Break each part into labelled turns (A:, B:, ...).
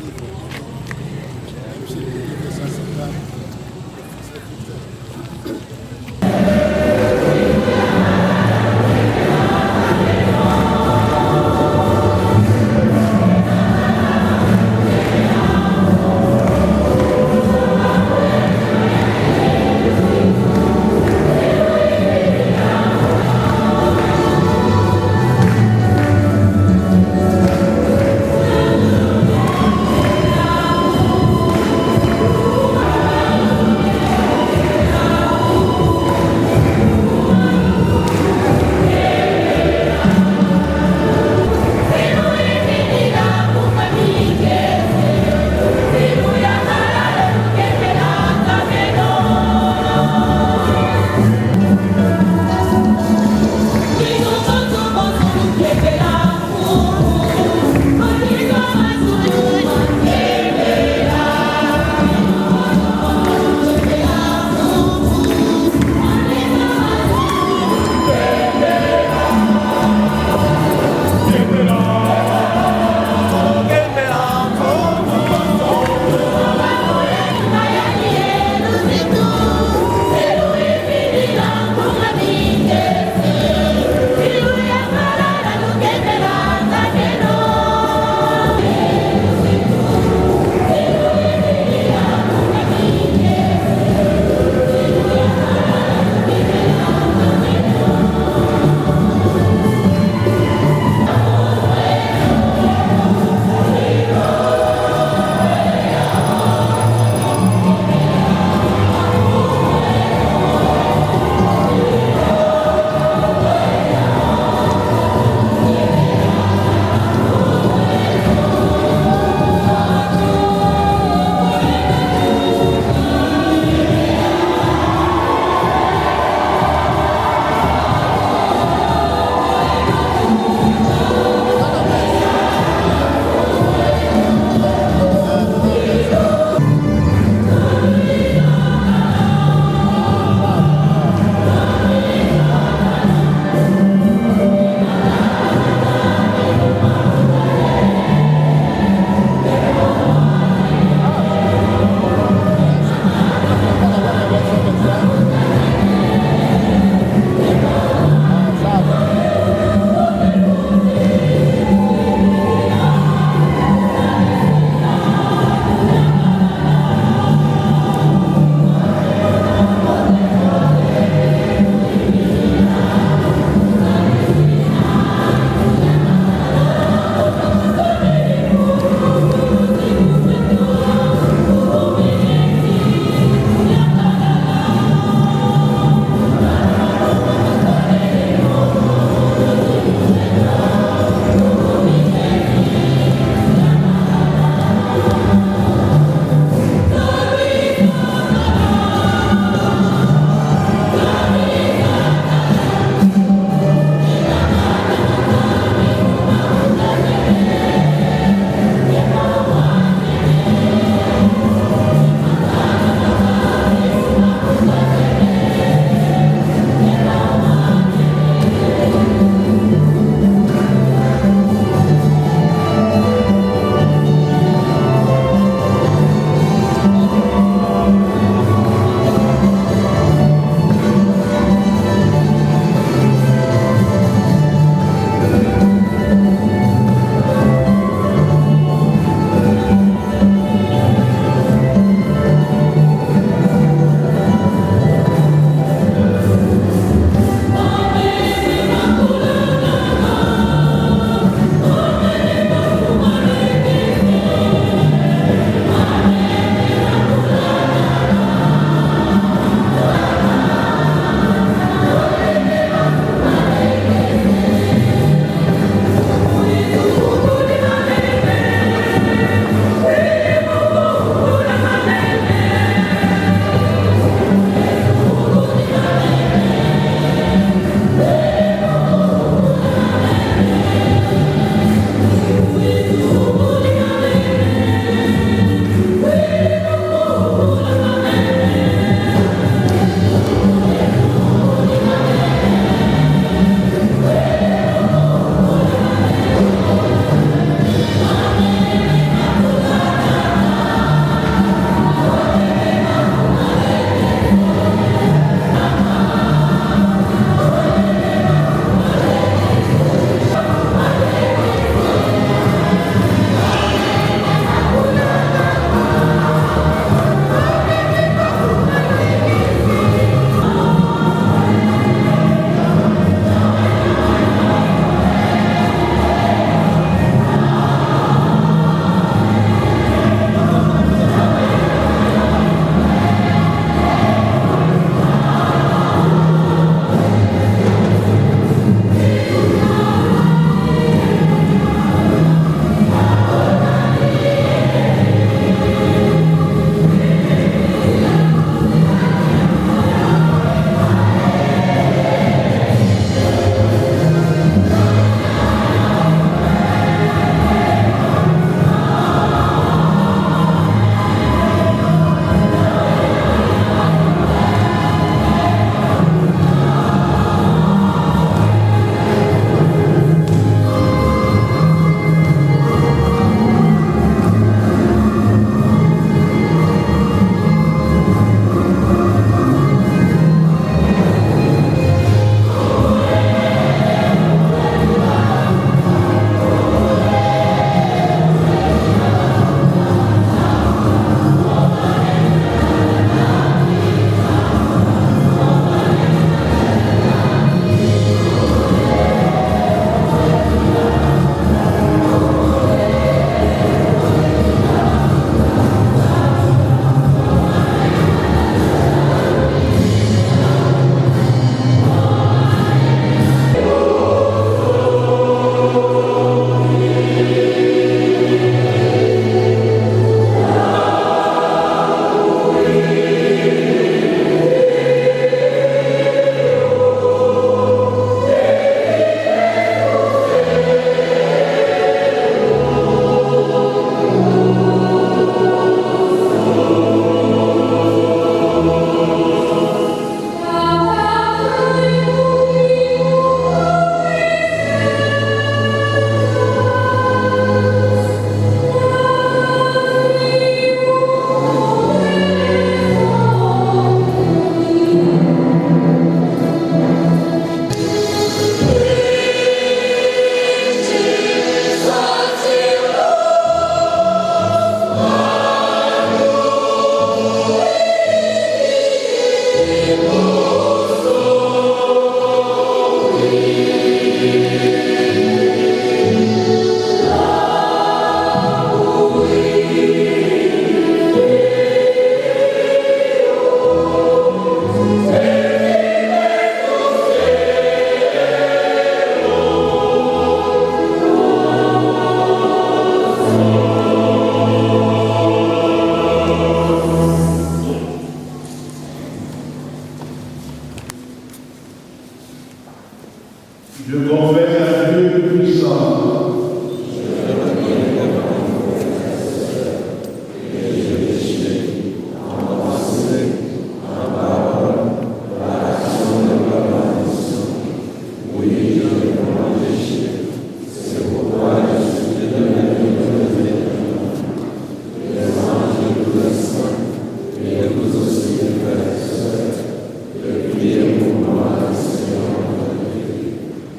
A: Monsieur le délégué central.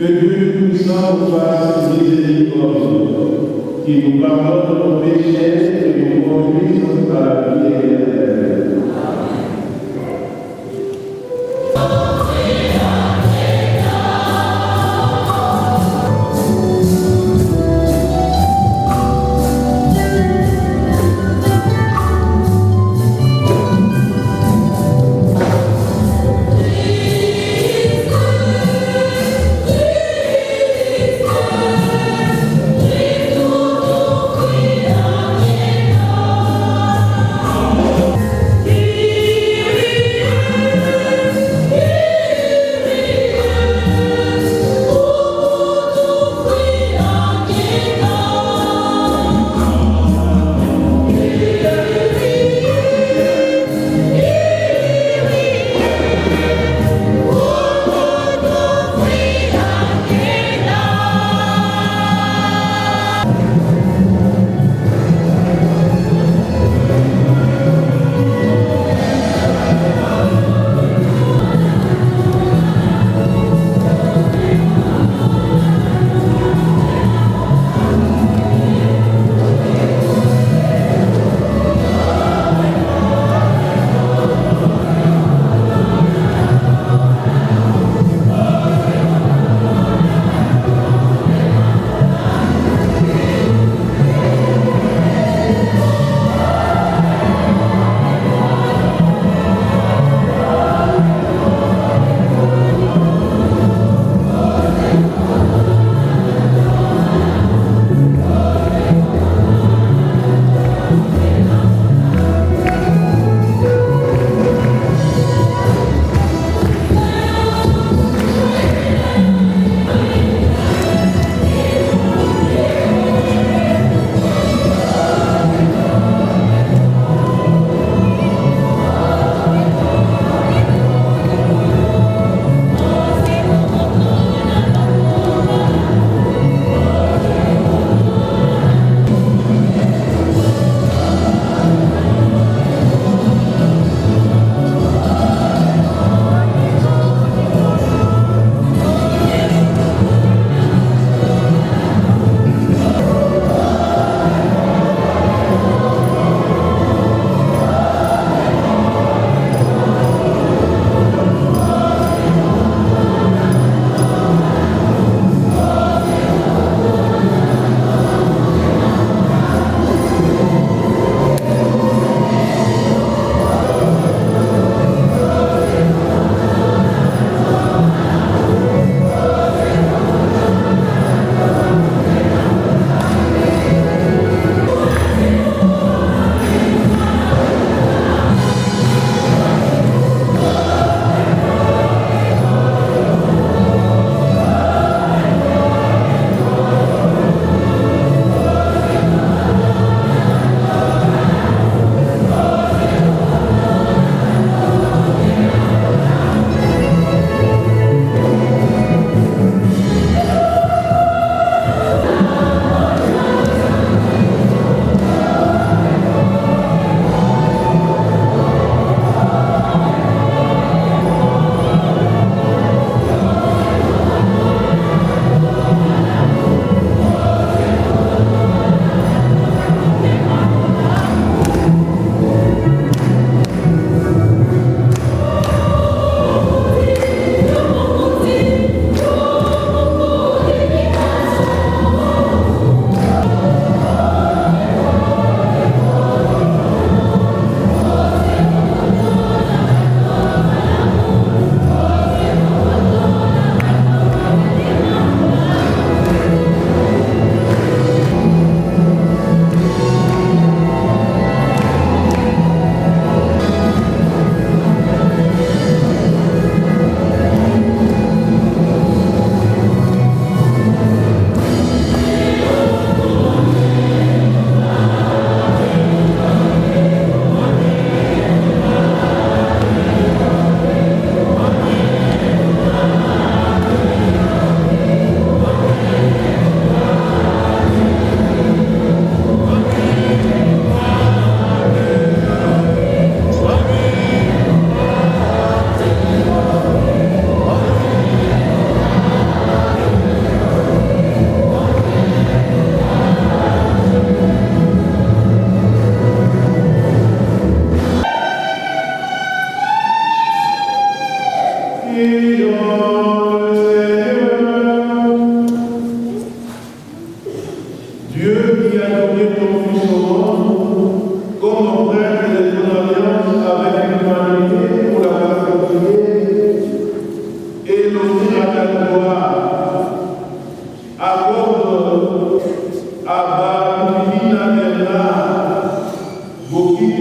B: Que Dieu Tout-Puissant nous fasse miséricorde, qui nous pardonne nos péchés et nous conduise à la vie éternelle.
C: Yeah.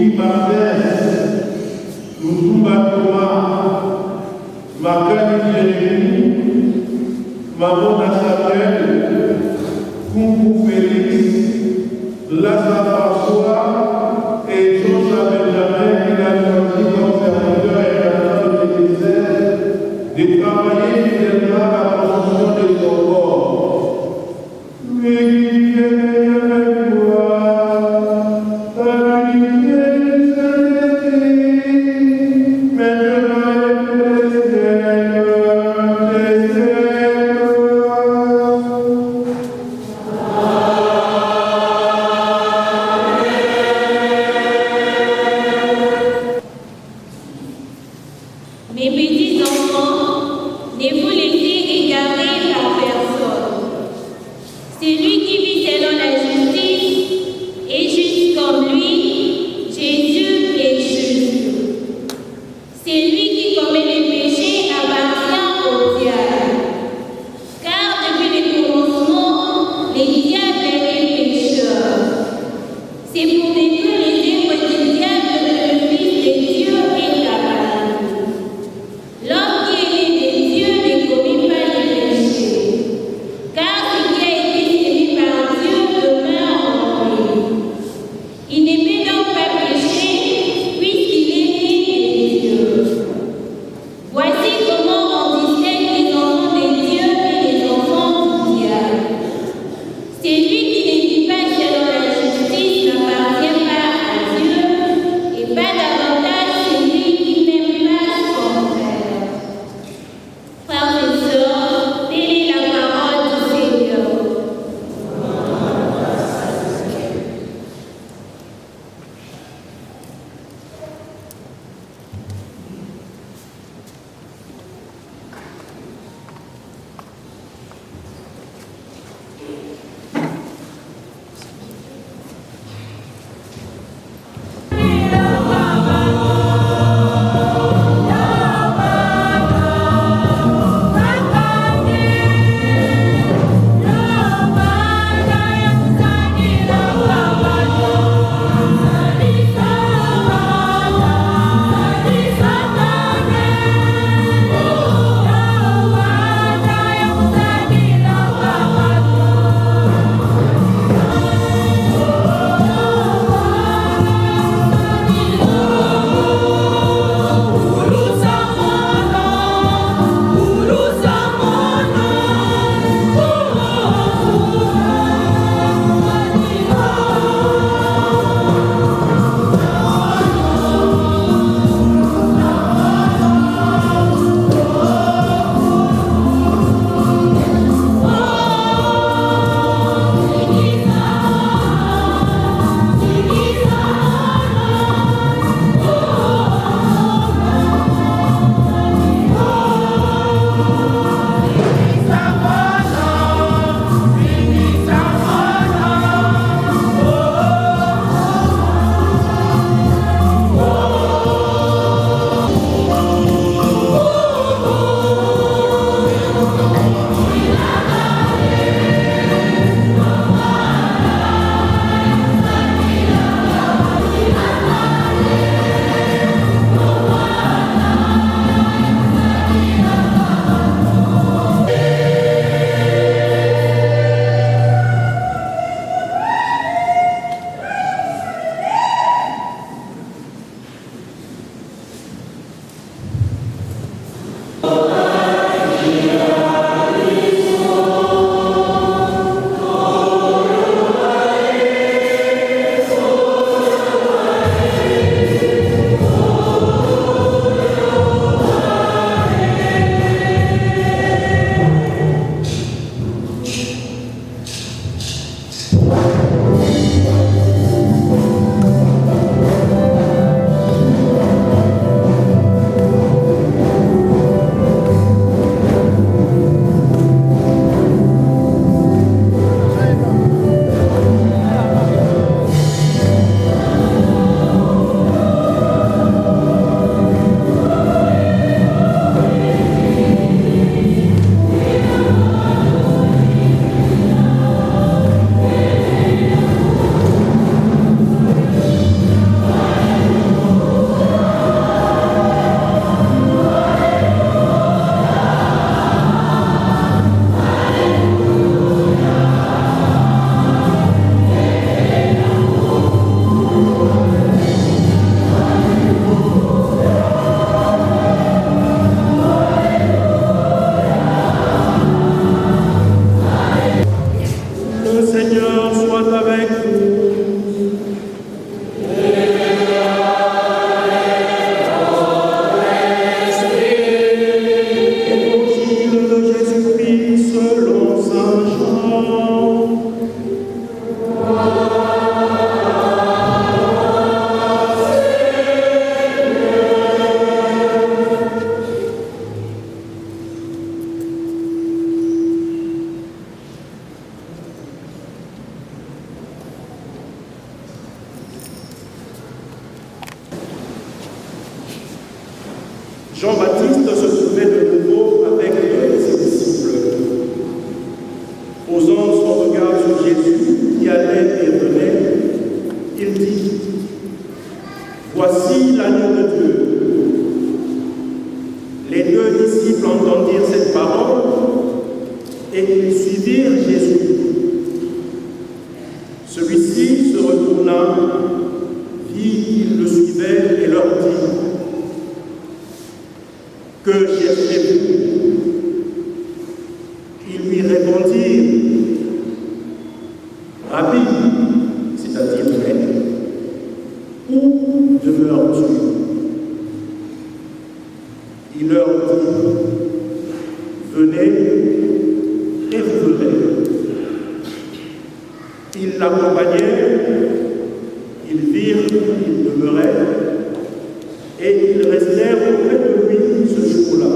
B: Louis Martin, Moutoumba Thomas, Marcani Jérémy, Mamona Samuel, Koungou Félix, Lazare François et Joshua Benjamin qui a choisi comme serviteur et pasteur de l'Église de travailler fidèlement à la promotion de son corps. Mais qui est avec toi,
C: Mes petits enfants, ne vous laissez égarer par personne. Celui qui vit selon la justice est juste comme lui, Jésus est juste. Celui qui commet le péché appartient au diable. Car depuis le commencement, le diable est pécheur. C'est pour détruire les œuvres du diable que le Fils de Dieu est apparu. L'homme qui est né de Dieu ne commet pas le péché, car ce qui a été sémé par Dieu demeure en lui. Il ne peut donc pas pécher, puisqu'il est né de Dieu. Voici comment on distingue les enfants de Dieu et les enfants du diable. Celui qui ne vit pas selon la justice n'appartient pas à Dieu, et pas davantage celui qui n'aime pas son frère. Frères et sœurs, telle est la parole du Seigneur.
B: Jean-Baptiste se trouvait de nouveau avec ses disciples. Posant son regard sur Jésus qui allait et venait, il dit: Voici l'agneau de Dieu. Les deux disciples entendirent cette parole et ils suivirent Jésus. Celui-ci se retourna, vit qu'ils le suivaient et leur dit: Que cherchez-vous? Ils lui répondirent: Rabbi, c'est-à-dire Maître, où demeures-tu? Il leur dit: Venez et vous verrez. Ils l'accompagnèrent, ils virent qu'il demeurait, et ils restèrent auprès de lui ce jour-là.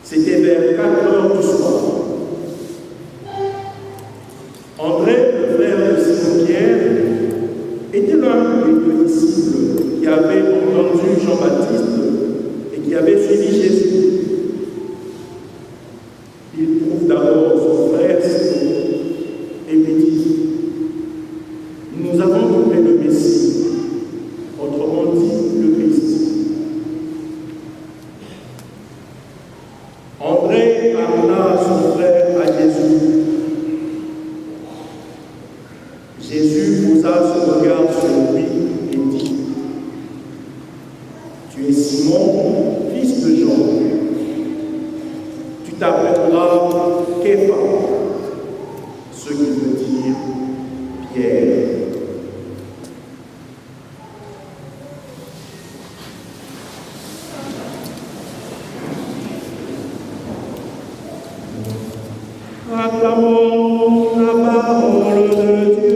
B: C'était vers 4 heures du soir. André, le frère de Simon-Pierre, était l'un des deux disciples qui avait entendu Jean-Baptiste et qui avait suivi Jésus. Il trouve d'abord son frère Simon et lui dit: Nous avons trouvé le Messie, autrement dit le Christ. André amena son frère à Jésus. Jésus posa son regard sur lui et dit: Tu es Simon, fils de Jean. Tu t'appelleras Képha, ce qui veut dire Pierre. Acclamons la parole de Dieu.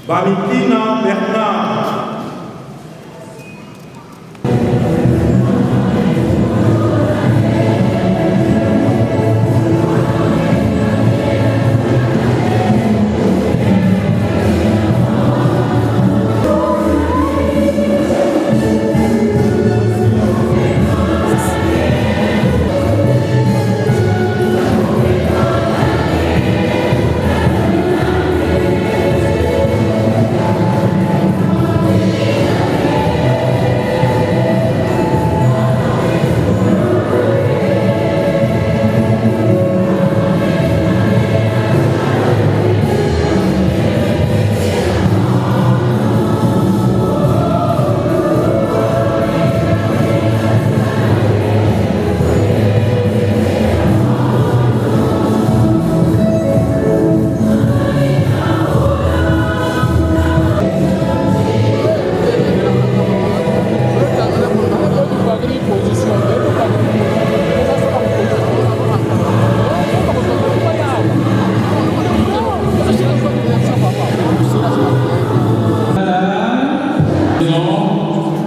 B: Valentina Bernard.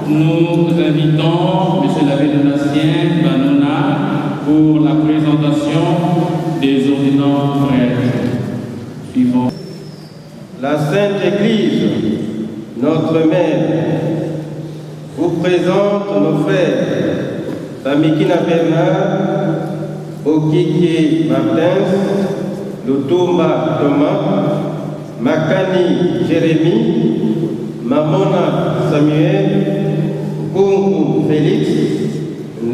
D: Nous invitons M. l'abbé Donatien Banona pour la présentation des ordonnances frères. Suivant.
E: La Sainte Église, notre Mère, vous présente nos frères Tamikina Bernard, Okiki Martins, Lutumba Thomas, Makani Jérémie, Mamona Samuel, Kungu Félix,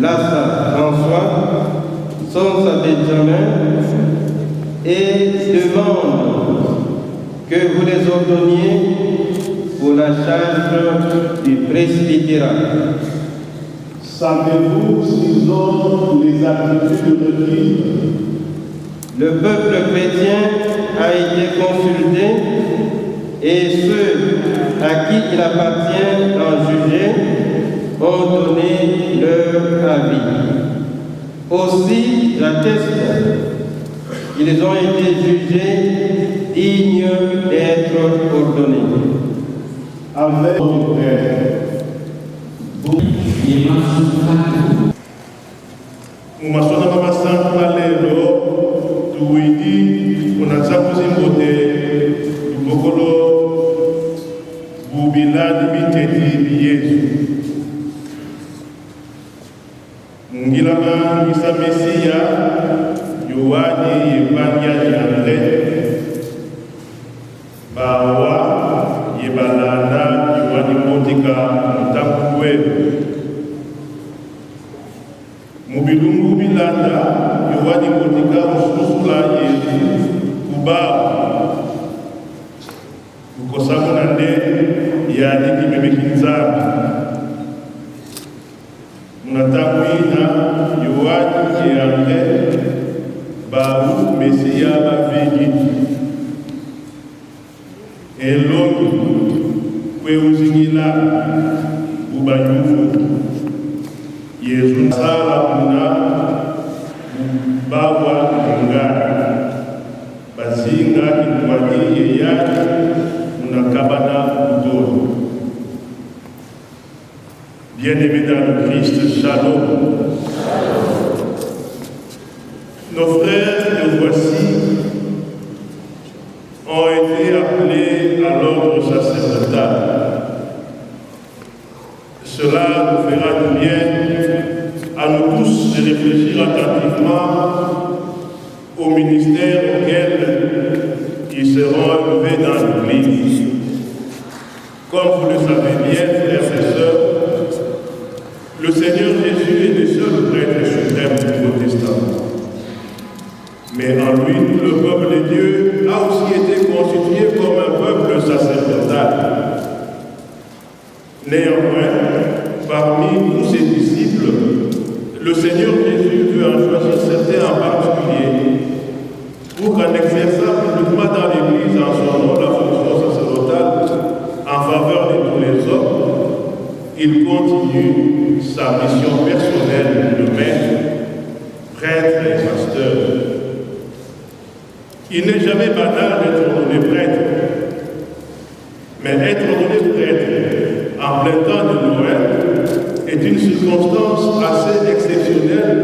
E: Lassa François, Sonsa Benjamin, et demande que vous les ordonniez pour la charge du presbytérat.
F: Savez-vous s'ils ont les aptitudes requises?
E: Le peuple chrétien a été consulté et ceux à qui il appartient d'en juger ont donné leur avis. Aussi, j'atteste qu'ils ont été jugés dignes d'être ordonnés.
F: Avec votre frère,
B: Umasona mama santu lelo tuwidi unaza kuzimbote ibokolo bubilani bitedi Yesu mungilama ngisa Mesia Yohani yebanya yandre bawa yebalanda Yohani motika mutakuwe Mubilungu bilanda Yohani motika mususula Yesu kubao ukosamu nande yani kimemekinzabi munatakwina Yohani yande babu Mesia bavigi elongi kwe uzingila ubanyufu Yesu sala kuna bawa ngana bazinga kitwani yake munakabana kutono. Bien-aimés dans le Christ, shalom. Nos frères que voici ont été appelés à l'ordre sacerdotal. Cela nous fera du bien à nous tous de réfléchir attentivement au ministère auquel ils seront élevés dans l'Église. Comme vous le savez bien, frères et sœurs, le Seigneur Jésus est le seul prêtre suprême du Nouveau Testament. Mais en lui, tout le peuple de Dieu a aussi été constitué comme un peuple sacerdotal. Néanmoins, parmi tous ses disciples, le Seigneur Jésus veut en choisir certains en particulier pour qu'en exerçant publiquement dans l'Église en son nom la fonction sacerdotale en faveur de tous les hommes, il continue sa mission personnelle de maître, prêtre et pasteur. Il n'est jamais banal d'être ordonné prêtre, mais être ordonné prêtre en plein temps de Noël est une circonstance assez exceptionnelle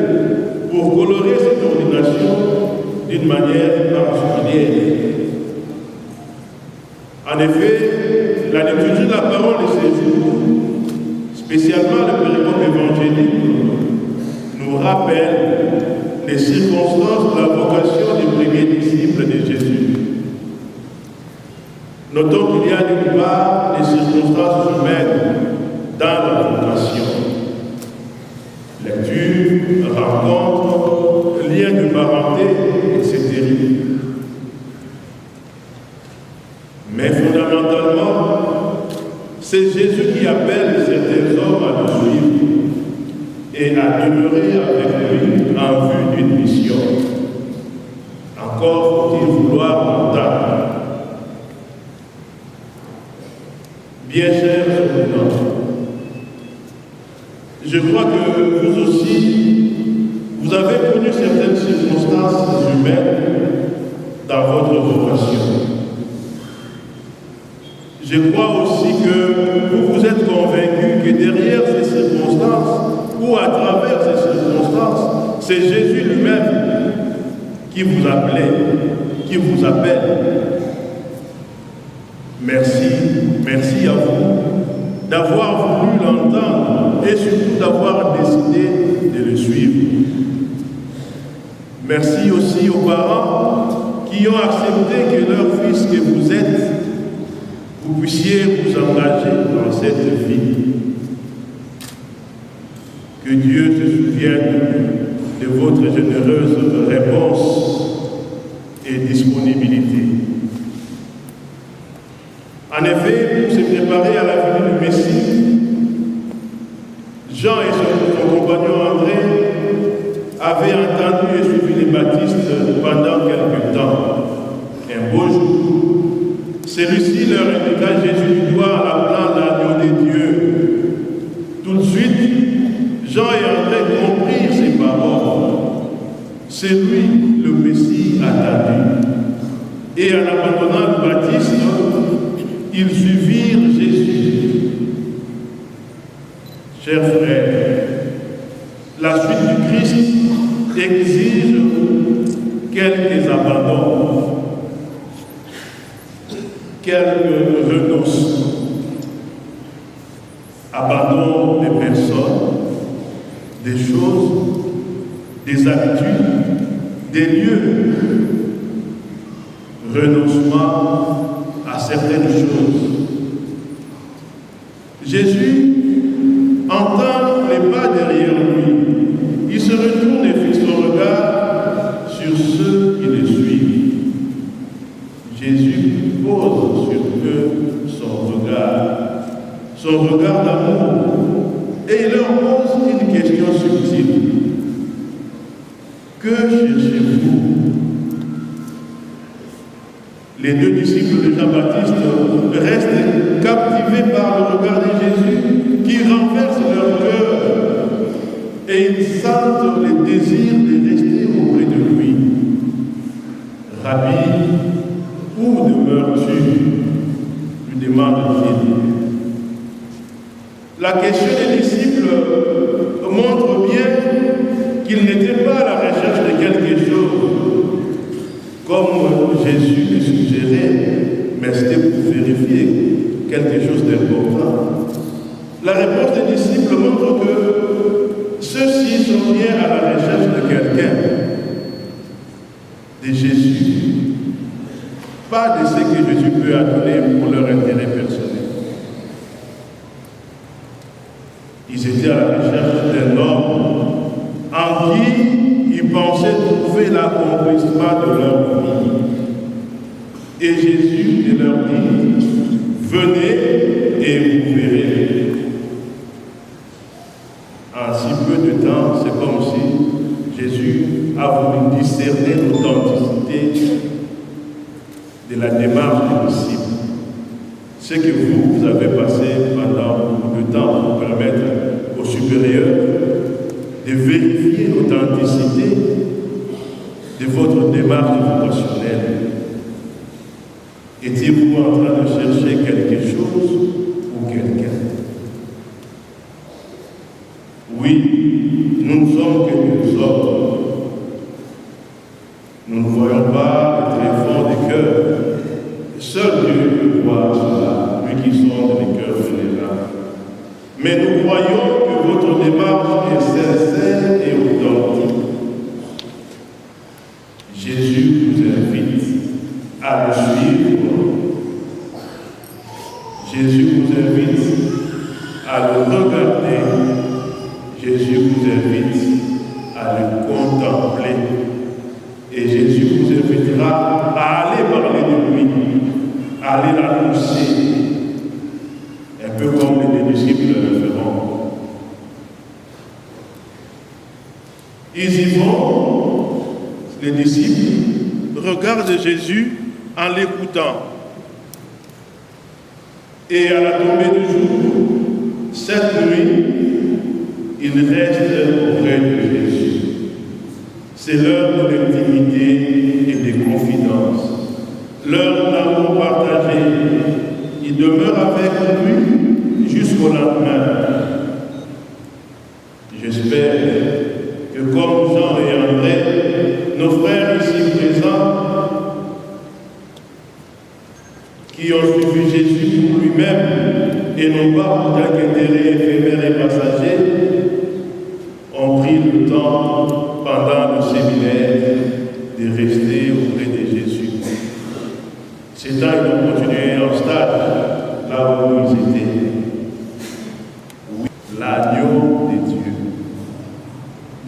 B: pour colorer cette ordination d'une manière particulière. En effet, la liturgie de la parole de ces jours, spécialement le péricope évangélique, nous rappelle les circonstances de la vocation des premiers disciples de Jésus. Notons qu'il y a d'une part des circonstances humaines dans la vocation. Lecture, rencontre, lien de parenté, etc. Mais fondamentalement, c'est Jésus qui appelle certains hommes à le suivre et à demeurer avec lui en vue d'une mission. Encore faut-il vouloir l'entendre. Bien chers ordonnants, je crois que vous aussi, vous avez connu certaines circonstances humaines dans votre vocation. Je crois aussi que vous vous êtes convaincus que derrière ces circonstances, ou à travers ces circonstances, c'est Jésus lui-même qui vous appelait, qui vous appelle. Merci à vous d'avoir voulu l'entendre et surtout d'avoir décidé de le suivre. Merci aussi aux parents qui ont accepté que leur fils que vous êtes, vous puissiez vous engager dans cette vie. Que Dieu se souvienne de votre généreuse réponse et disponibilité. En effet, pour se préparer à la venue du Messie, Jean et son compagnon André avaient entendu et suivi les baptistes pendant quelque temps. Un beau jour, celui-ci leur indiqua Jésus du doigt en appelant l'agneau de Dieu. Tout de suite, Jean et André comprirent ces paroles. C'est lui le Messie attendu. Et en abandonnant le baptiste, ils suivirent Jésus. Chers frères, la suite du Christ exige quelques abandons, quelques renonces. Abandon des personnes, des choses, des habitudes, des lieux. Renoncement à certaines choses. Jésus entend les pas derrière lui. Il se retourne et fixe son regard sur ceux qui le suivent. Jésus pose sur eux son regard d'amour, et il leur pose une question subtile. Que cherchez-vous? Les deux disciples de Jean-Baptiste restent captivés par le regard de Jésus qui renverse leur cœur et ils sentent le désir de rester auprès de lui. Rabbi, où demeures-tu? lui demande-t-il. La question des disciples montre bien qu'ils n'étaient pas à la recherche de quelque chose, comme Jésus le suggérait, mais c'était pour vérifier quelque chose d'important. La réponse des disciples montre que ceux-ci sont bien à la recherche de quelqu'un, de Jésus, pas de ce que Jésus peut donner pour leur intérêt personnel. Ils étaient à la recherche d'un homme en qui ils pensaient trouver l'accomplissement de leur vie. Et Jésus leur dit, venez et vous verrez. En si peu de temps, c'est comme si Jésus a voulu discerner l'authenticité de la démarche des disciples. Ce que vous avez passé pendant beaucoup de temps pour permettre aux supérieurs de vérifier l'authenticité de votre démarche vocationnelle. Étiez-vous en train de chercher quelque chose ou quelqu'un? Oui, nous ne sommes que des hommes. Nous ne voyons pas le tréfonds des cœurs. Seul Dieu peut voir cela, lui qui sonde les cœurs vulnérables. Mais nous croyons que votre démarche est sincère et authentique. Jésus vous invite à le suivre. Jésus vous invite à le regarder. Jésus vous invite à le contempler. Et Jésus vous invitera à aller parler de lui, à aller l'annoncer, un peu comme les disciples le feront. Ils y vont, les disciples regardent Jésus en l'écoutant. Et à la tombée du jour, cette nuit, ils restent auprès de Jésus. C'est l'heure de l'intimité et des confidences, l'heure d'amour partagé. Il demeure avec lui jusqu'au lendemain. J'espère que comme Jean et André, nos frères ici présents, qui ont suivi Jésus pour lui-même et non pas pour quelque intérêt éphémère et passager, ont pris le temps pendant le séminaire de rester auprès de Jésus. Ces temps, ils ont continué en stage, là où ils étaient. Oui, l'agneau de Dieu.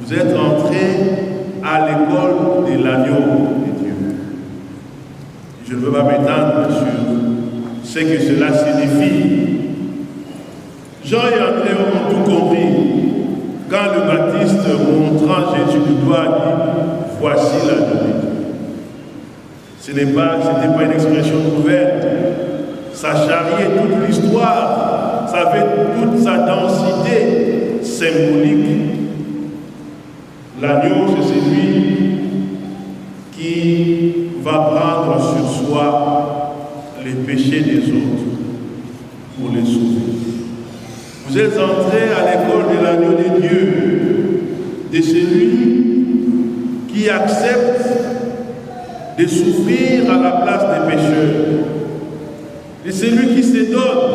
B: Vous êtes entrés à l'école de l'agneau de Dieu. Je ne veux pas m'étendre sur ce que cela signifie. Jean et André ont tout compris. quand le Baptiste, montrant Jésus du doigt, dit « Voici l'agneau de Dieu ». Ce n'était pas une expression nouvelle. Ça charriait toute l'histoire. Ça avait toute sa densité symbolique. L'agneau, c'est celui qui va prendre sur soi les péchés des autres pour les sauver. Vous êtes entrés à l'école de l'agneau de Dieu, de celui qui accepte de souffrir à la place des pécheurs, de celui qui se donne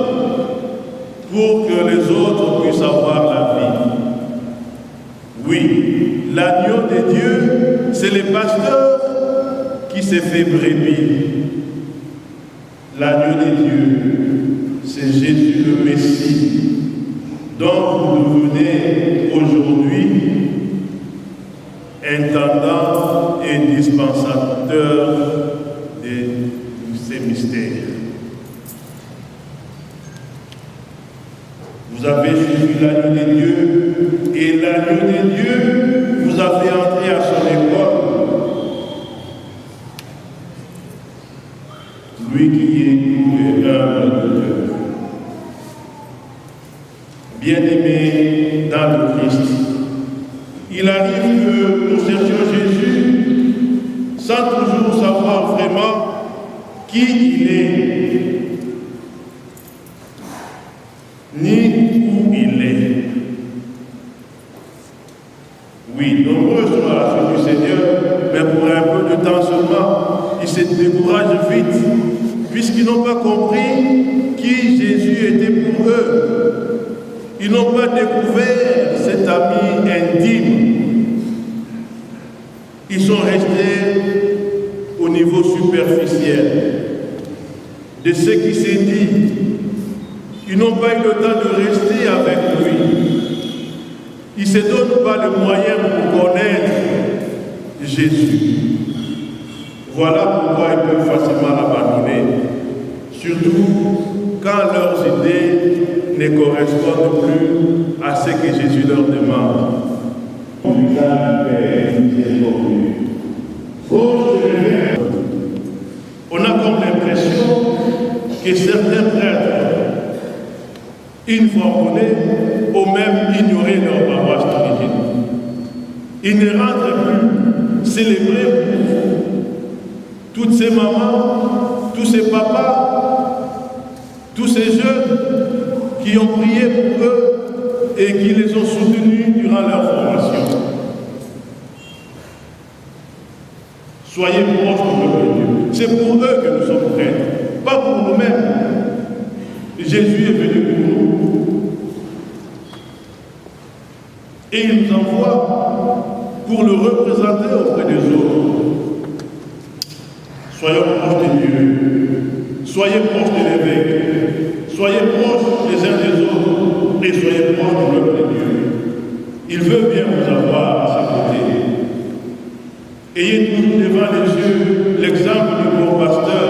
B: pour que les autres puissent avoir la vie. Oui, l'agneau de Dieu, c'est le pasteur qui s'est fait brebis. L'agneau de Dieu, c'est Jésus le Messie, dont vous devenez aujourd'hui intendant et dispensateur de ces mystères. Vous avez suivi l'agneau de Dieu et l'agneau de Dieu vous a fait entrer à son école. Lui qui est doux et humble de cœur. Bien-aimé dans le Christ, il arrive que nous cherchions Jésus sans toujours savoir vraiment qui il est, ni où il est. Oui, nombreux sont à la suite du Seigneur, mais pour un peu de temps seulement, ils se découragent vite, puisqu'ils n'ont pas compris qui Jésus était pour eux. Ils n'ont pas découvert cet ami intime. Ils sont restés au niveau superficiel de ce qui s'est dit. Ils n'ont pas eu le temps de rester avec lui. Ils ne se donnent pas le moyen pour connaître Jésus. Voilà pourquoi ils peuvent facilement l'abandonner. Surtout quand leurs idées ne correspondent plus à ce que Jésus leur demande. On a comme l'impression que certains prêtres, une fois abonnés, ont même ignoré leur paroisse d'origine. Ils ne rentrent plus célébrer pour vous. Toutes ces mamans, tous ces papas, tous ces jeunes qui ont prié pour eux et qui les ont soutenus durant leur formation. Soyez proches du peuple de Dieu. C'est pour eux que nous sommes prêtres, pas pour nous-mêmes. Jésus est venu pour nous. Et il nous envoie pour le représenter auprès des autres. Soyons proches de Dieu. Soyez proches de l'évêque. Soyez proches les uns des autres. Et soyez proches du peuple de Dieu. Il veut bien vous avoir à ses côtés. Ayez toujours devant les yeux l'exemple du bon pasteur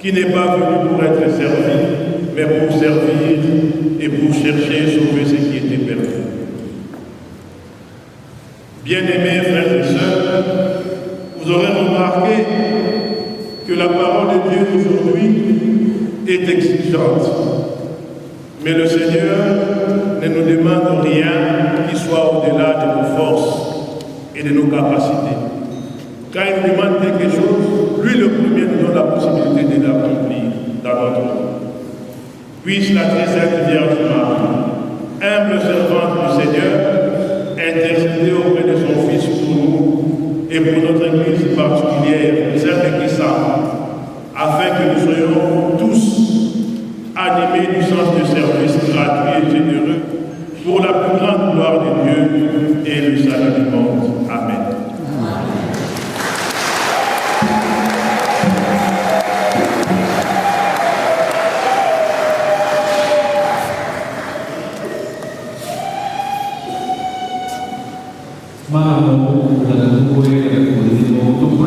B: qui n'est pas venu pour être servi, mais pour servir et pour chercher et sauver ce qui était perdu. Bien-aimés frères et sœurs, vous aurez remarqué que la parole de Dieu aujourd'hui est exigeante. Mais le Seigneur ne nous demande rien qui soit au-delà de nos forces et de nos capacités. Quand il nous demande quelque chose, lui le premier nous donne la possibilité de l'accomplir dans notre vie. Puisse la très sainte Vierge Marie, humble servante du Seigneur, intercéder auprès de son Fils pour nous et pour notre Église particulière